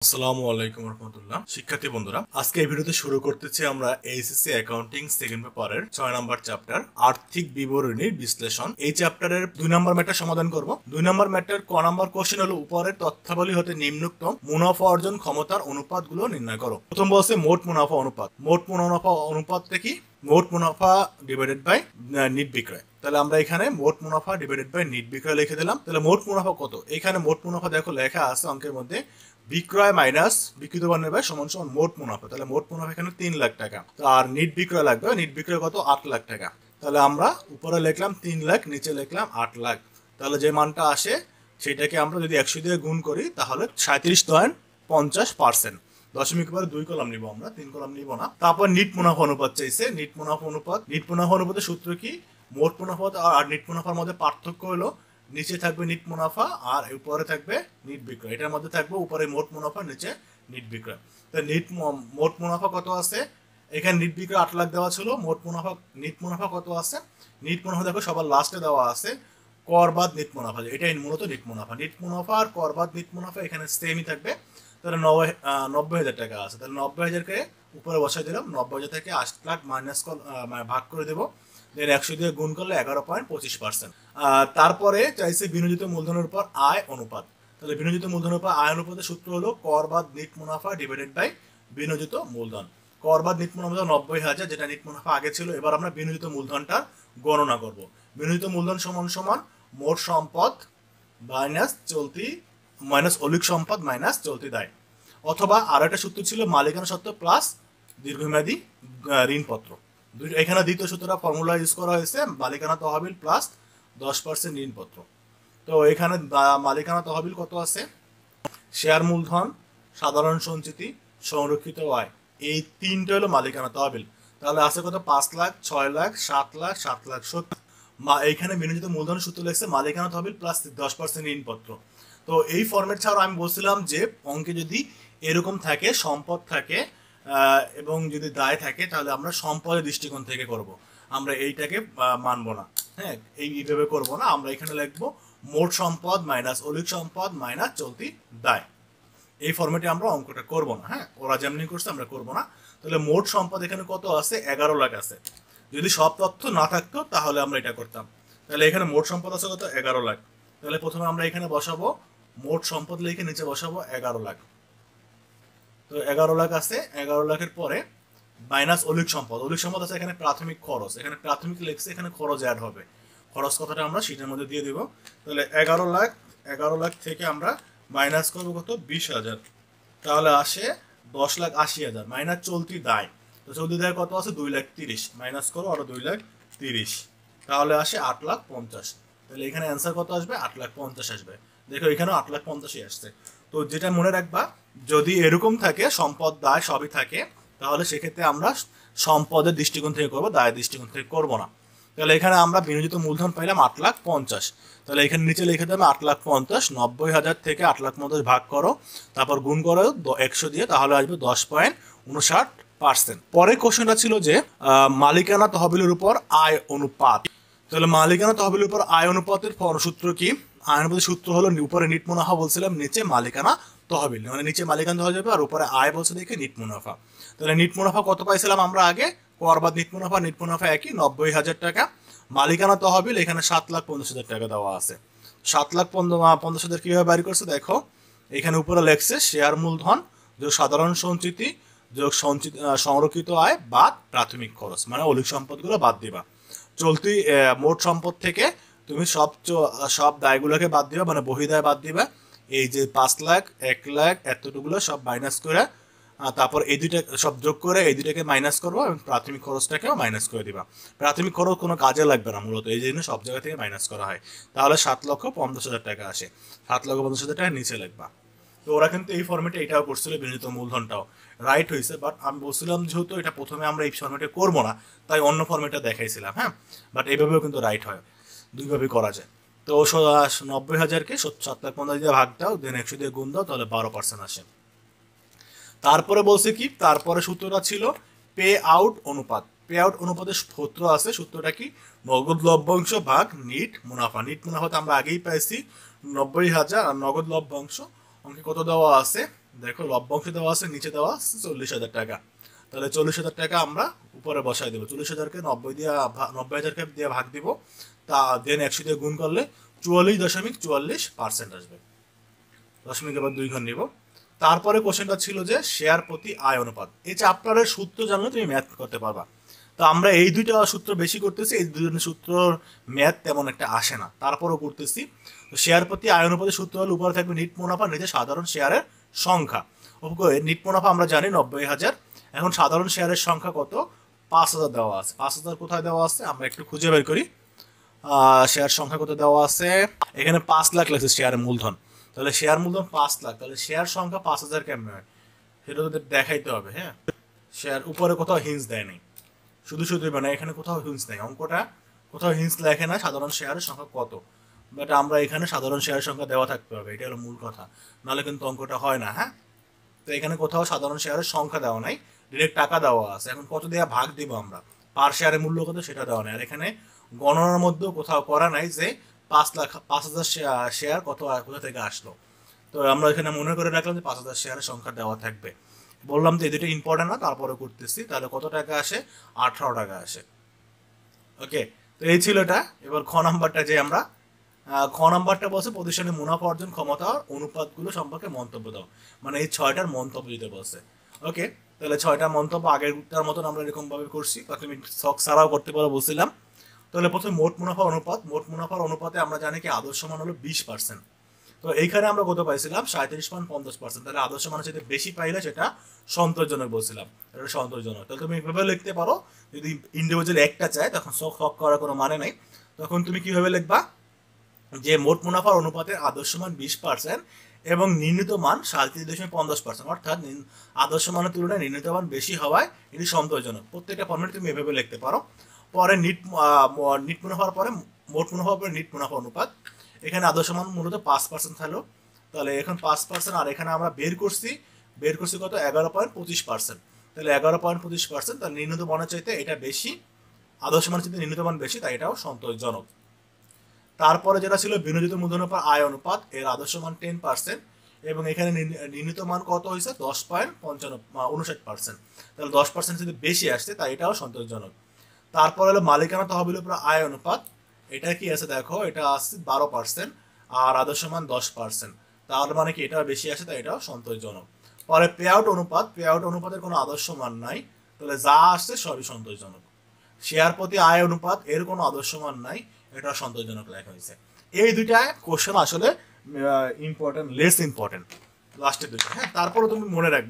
আসসালামু আলাইকুম রহমতুল্লাহ। শিক্ষার্থী বন্ধুরা, আজকে এই ভিডিওতে শুরু করতেছি আমরা এইচএসসি অ্যাকাউন্টিং সেকেন্ড পেপারের 6 নম্বর চ্যাপ্টার আর্থিক বিবরণীর বিশ্লেষণ। এই চ্যাপ্টারের 2 নম্বর ম্যাটার সমাধান করব। 2 নম্বর ম্যাটার ক নম্বর কোশ্চেন হলো উপরের তথ্যাবলী হতে নিম্নোক্ত মুনাফা অর্জন ক্ষমতার অনুপাতগুলো নির্ণয় করো। প্রথম বলছে মোট মুনাফা অনুপাত। মোট মুনাফা অনুপাতটা কি? মোট মুনাফা ডিভাইডেড বাই নিট বিক্রয়। তাহলে আমরা এখানে মোট মুনাফা ডিভাইডেড বাই নিট বিক্রয় লিখে দিলাম। তাহলে মোট মুনাফা কত? এখানে মোট মুনাফা দেখো লেখা আছে অঙ্কের মধ্যে বিক্রয় মাইনাস বিক্রিত পণ্যের ব্যয় সমান সমান মোট মুনাফা। তাহলে মোট মুনাফা এখানে 3 লাখ টাকা। আর নিট বিক্রয় লাগবে, নিট বিক্রয় কত? 8 লাখ টাকা। তাহলে আমরা উপরে লিখলাম 3 লাখ, নিচে লিখলাম 8 লাখ। তাহলে যে মানটা আসে সেটাকে আমরা যদি 100 দিয়ে গুণ করি তাহলে 37.50%। দশমিক পরে 2 কলাম নিব, আমরা 3 কলাম নিব না। তারপর নিট মুনাফা অনুপাত চাইছে। নিট মুনাফা অনুপাতের সূত্র কি? মোট মুনাফা আর নিট মুনাফার মধ্যে পার্থক্য হলো নিচে থাকবে নিট মুনাফা আর উপরে থাকবে নিট বিক্রয়। এটার মধ্যে থাকবে উপরে মোট মুনাফা, নিচে নিট বিক্রয়। তো মোট মুনাফা কত আছে? এখানে নিট বিক্রয় 8 লাখ দেওয়া ছিল। নিট মুনাফা কত আছে? নিট মুনাফা দেখো সবার লাস্টে দেওয়া আছে কর বাদ নিট মুনাফা। এটাই মূলত নিট মুনাফা। নিট মুনাফা আর কর বাদ নিট মুনাফা এখানে সেমই থাকবে। তাহলে 90,000 টাকা আছে। তাহলে 90,000কে উপরে বসাই দিলাম। 90,000 থেকে 8 লাখ মাইনাস ভাগ করে দেবো। দেন 100 দিয়ে গুণ করলে 11.25%। তারপরে চাইছে বিনিয়োজিত মূলধনের উপর আয় অনুপাত। তাহলে বিনিয়োজিত মূলধনের উপর আয় অনুপাতের সূত্র হলো কর বাদ নিট মুনাফা ডিভাইডেড বাই বিনিয়োজিত মূলধন। কর বাদ নিট মুনাফা 90,000, যেটা নিট মুনাফা আগে ছিল। এবার আমরা বিনিয়োজিত মূলধনটা গণনা করব। বিনিয়োজিত মূলধন সমান সমান মোট সম্পদ মাইনাস অলিক সম্পদ মাইনাস চলতি দায়। অথবা আর একটা সূত্র ছিল মালিকানা সত্ত্ব প্লাস দীর্ঘমেয়াদী ঋণপত্র। এখানে দ্বিতীয় সূত্রটা ফর্মুলা ইউজ করা হয়েছে মালিকানা তহবিল প্লাস 10% ঋণপত্র। তো এখানে মালিকানা তহবিল কত আছে? শেয়ার মূলধন, সাধারণ সঞ্চিতি, সংরক্ষিত আয়, এই তিনটা হলো মালিকানা তহবিল। তাহলে আছে কত? 5 লাখ, 6 লাখ, 7 লাখ, 7 লাখ 70। এইখানে বিনিয়োজিত মূলধন সূত্র লেগেছে মালিকানা তহবিল প্লাস 10% ঋণপত্র। তো এই ফরম্যাট ছাড়াও আমি বলছিলাম যে অঙ্কে যদি এরকম থাকে, সম্পদ থাকে এবং যদি দায় থাকে, তাহলে আমরা সম্পদের দৃষ্টিকোণ থেকে করব। আমরা এইটাকে মানবো না। হ্যাঁ, এইভাবে করবো না। আমরা এখানে লিখবো মোট সম্পদ মাইনাস অলিক সম্পদ মাইনাস চলতি দায়। এই ফরম্যাটে আমরা অঙ্কটা করবো না। হ্যাঁ, ওরা যেমনি করছে আমরা করবো না। তাহলে মোট সম্পদ এখানে কত আছে? 11 লাখ আছে। যদি সব তথ্য না থাকতো তাহলে আমরা এটা করতাম। তাহলে এখানে মোট সম্পদ আছে কত? 11 লাখ। তাহলে প্রথমে আমরা এখানে বসাবো মোট সম্পদ, লিখে নিচে বসাবো 11 লাখ। তো 11 লাখ আছে। 11 লাখের পরে মাইনাস অলিক সম্পদ। অলিক সম্পদ আছে এখানে প্রাথমিক খরচ। এখানে প্রাথমিক লেখছে, এখানে খরচ অ্যাড হবে। খরচ কথাটা আমরা শীটের মধ্যে দিয়ে দিব। তাহলে 11 লাখ থেকে আমরা মাইনাস করবো কত? 20,000। তাহলে আসে 10,80,000 মাইনাস চলতি দায়। তো চলতি দায় কত আছে? 2,30,000 মাইনাস করো আরো 2,30,000। তাহলে আসে 8,50,000। তাহলে এখানে অ্যান্সার কত আসবে? 8,50,000 আসবে। দেখো এখানেও 8,50,000 আসছে। তো যেটা মনে রাখবা, যদি এরকম থাকে সম্পদ দায় সবই থাকে, তাহলে সেক্ষেত্রে আমরা সম্পদের দৃষ্টিকোণ থেকে করবো, দায়ের দৃষ্টিকোণ থেকে করবো না। তাহলে এখানে আমরা বিনিয়োজিত মূলধন পাইলাম 8,50,000। তাহলে এখানে নিচে লিখে দেবে 8,50,000। 90,000 থেকে 8,50,000 ভাগ করো, তারপর গুণ করো 100 দিয়ে, তাহলে আসবে 10.59%। পরের কোশ্চেনটা ছিল যে মালিকানা তহবিলের উপর আয় অনুপাত। তাহলে মালিকানা তহবিলের উপর আয় অনুপাতের সূত্র কি? আয় অনুপাতের সূত্র হলো উপরে নিট মুনাফা বলছিলাম, নিচে মালিকানা তহবিল। মানে নিচে মালিকানা তহবিল যাবে আর উপরে আয় বলছে দেখে নিট মুনাফা। তাহলে নিট মুনাফা কত পাইছিলাম আমরা আগে? কর বাদ নিট মুনাফা একই 90,000 টাকা। মালিকানা তহবিল এখানে 7,50,000 টাকা দেওয়া আছে। 7,50,000 কিভাবে বাড়ি করছে দেখো, এখানে উপরে লেখছে শেয়ার মূলধন যোগ সাধারণ সঞ্চিতি যোগ সংরক্ষিত আয় বাদ প্রাথমিক খরচ, মানে অলিক সম্পদগুলো বাদ দিবা। চলতি মোট সম্পদ থেকে তুমি সব দায়গুলোকে বাদ দিবা, মানে বহিদায় বাদ দিবা। এই যে 5 লাখ, 1 লাখ এতটুকুলো সব মাইনাস করে, তারপর এই দুইটা সব যোগ করে এই দুইটাকে মাইনাস করবো এবং প্রাথমিক খরচটাকেও মাইনাস করে দিবা। প্রাথমিক খরচ কোনো কাজে লাগবে না মূলত, এই জন্য সব জায়গা থেকে মাইনাস করা হয়। তাহলে 7,50,000 টাকা আসে। 7,50,000 টাকা নিচে লিখবা। তো ওরা কিন্তু এই ফর্মেটে এটাও করছিল, বিনিয়োজিত মূলধনটাও রাইট হয়েছে। বাট আমি বলছিলাম যেহেতু এটা প্রথমে আমরা এই ফর্মেটে করবো না, তাই অন্য ফর্মেটটা দেখাইছিলাম। হ্যাঁ, বাট এইভাবেও কিন্তু রাইট হয়, দুইভাবে করা যায়। তো 90,000কে 7,50,000 দিয়ে ভাগ দাও, দেন 100 দিয়ে গুণ দাও, তাহলে 12% আসে। তারপরে বলছে কি? তারপরে সূত্রটা ছিল পে আউট অনুপাত। পে আউট অনুপাতের সূত্র আছে। সূত্রটা কি? নগদ লভ্যাংশ ভাগ নিট মুনাফা। নিট মুনাফাতে আমরা আগেই পাইছি 90,000 আর নগদ লভ্যাংশ অঙ্কে কত দেওয়া আছে? দেখো লভ্যাংশ দেওয়া আছে, নিচে দেওয়া আছে 40,000 টাকা। তাহলে 40,000 টাকা আমরা উপরে বসাই দেবো। 40,000কে 90,000কে দিয়ে ভাগ দিব, তা দেন 100 দিয়ে গুণ করলে 44.44% আসবে। দশমিক এবার 2 ঘর নিব। তারপরে কোশ্চেনটা ছিল যে শেয়ার প্রতি আয় অনুপাত। এই চ্যাপ্টারের সূত্র জানলে তুমি ম্যাথ করতে পারবা। তো আমরা এই দুইটা সূত্র বেশি করতেছি, এই দুজনের সূত্রর ম্যাথ তেমন একটা আসে না, তারপরও করতেছি। তো শেয়ার প্রতি আয় অনুপাতের সূত্র হলে উপরে থাকবে নিট মুনাফা, নিচে সাধারণ শেয়ারের সংখ্যা। নিট মুনাফা আমরা জানি 90,000। এখন সাধারণ শেয়ারের সংখ্যা কত? 5,000 দেওয়া আছে। 5,000 কোথায় দেওয়া আছে আমরা একটু খুঁজে বের করি। শেয়ার সংখ্যা কত দেওয়া আছে? এখানে 5 লাখ লাগছে শেয়ারের মূলধন। তাহলে শেয়ার মূলধন 5 লাখ, তাহলে শেয়ার সংখ্যা 5,000 কেমন হয় সেটা তো দেখাইতে হবে। হ্যাঁ, শেয়ার উপরে কোথাও হিন্স দেয় নাই, শুধু শুধু মানে এখানে কোথাও হিন্স নেই, অঙ্কটা কোথাও হিন্স লেখে না সাধারণ শেয়ারের সংখ্যা কত। বাট আমরা এখানে সাধারণ শেয়ারের সংখ্যা দেওয়া থাকতে হবে, এটা হলো মূল কথা, নাহলে কিন্তু অঙ্কটা হয় না। হ্যাঁ, তো এখানে কোথাও সাধারণ শেয়ারের সংখ্যা দেওয়া নাই, ডিরেক্ট টাকা দেওয়া আছে। এখন কত দেওয়া ভাগ দিব আমরা, পার শেয়ারের মূল্য কত সেটা দেওয়া নাই। আর এখানে গণনার মধ্যেও কোথাও করা নাই যে 5,000 শেয়ার কোথা থেকে আসলো। তো আমরা এখানে মনে করে রাখলাম যে 5,000 শেয়ারের সংখ্যা দেওয়া থাকবে। বললাম যে এই দুটো ইম্পর্টেন্ট না, তারপরে করতেছি। তাহলে কত টাকা আসে? 18 টাকা আসে। ওকে, তো এই ছিল এটা। এবার খ নাম্বারটা যে আমরা খ নাম্বারটা বলছে প্রতিষ্ঠানের মুনাফা অর্জন ক্ষমতা অনুপাতগুলো সম্পর্কে মন্তব্য দাও, মানে এই 6টার মন্তব্য দিতে বলছে। ওকে, তাহলে 6টা মন্তব্য আগেরটার মতন আমরা এরকম ভাবে করছি, তুমি ছক ছাড়াও করতে পারো বলছিলাম। তাহলে প্রথমে মোট মুনাফা অনুপাত। মোট মুনাফার অনুপাতে আমরা জানি কি আদর্শ মান হলো 20%। তো এইখানে আমরা কত পাইছিলাম? 37.50%। তাহলে আদর্শ মান যদি বেশি পাইলে সেটা সন্তোষজনক বলছিলাম, এটা সন্তোষজনক। তাহলে তুমি এভাবে লিখতে পারো, যদি ইন্ডিভিজুয়াল একটা চায় তখন শখ করার কোনো মানে নাই। তখন তুমি কিভাবে লিখবা যে মোট মুনাফার অনুপাতে আদর্শ মান 20% এবং নির্ণীত মান 37.50%, অর্থাৎ আদর্শ মানের তুলনায় নির্ণীত মান বেশি হওয়ায় এটি সন্তোষজনক। প্রত্যেকটা ফর্মেট তুমি এভাবে লিখতে পারো। পরে নিট মুনাফার পরে মোট মুনাফার পরে নিট মুনাফা অনুপাত। এখানে আদর্শ মান মূলত 5% থাকলো, তাহলে এখন 5%, আর এখানে আমরা বের করছি কত? 11.25%। তাহলে 11.25%, তাহলে নির্ণীত মানের চাইতে এটা বেশি, আদর্শ মানের চাইতে নির্ণীত মান বেশি, তাই এটাও সন্তোষজনক। তারপরে যেটা ছিল বিনোদিত মূলধনের পর আয় অনুপাত, এর আদর্শ মান 10% এবং এখানে নির্ণীত মান কত হয়েছে? 10.59%। তাহলে 10% যদি বেশি আসছে তাই এটাও সন্তোষজনক। তারপর হলো মালিকানা তহবিলের উপর আয় অনুপাত, এটা কি আছে দেখো, এটা আসছে 12% আর আদর্শ মান 10%, তার মানে কি এটা বেশি আসে, তাই এটাও সন্তোষজনক। পরে পে আউট অনুপাত, পে আউট অনুপাতের কোনো আদর্শ মান নাই, তাহলে যা আসছে সবই সন্তোষজনক। শেয়ার প্রতি আয় অনুপাত, এর কোনো আদর্শ মান নাই, এটা সন্তোষজনক লেখা হয়েছে। এই দুইটা কোশ্চেন আসলে ইম্পর্টেন্ট, লেস ইম্পর্টেন্ট, লাস্টের দুইটা। হ্যাঁ, তারপরে তুমি মনে রাখবে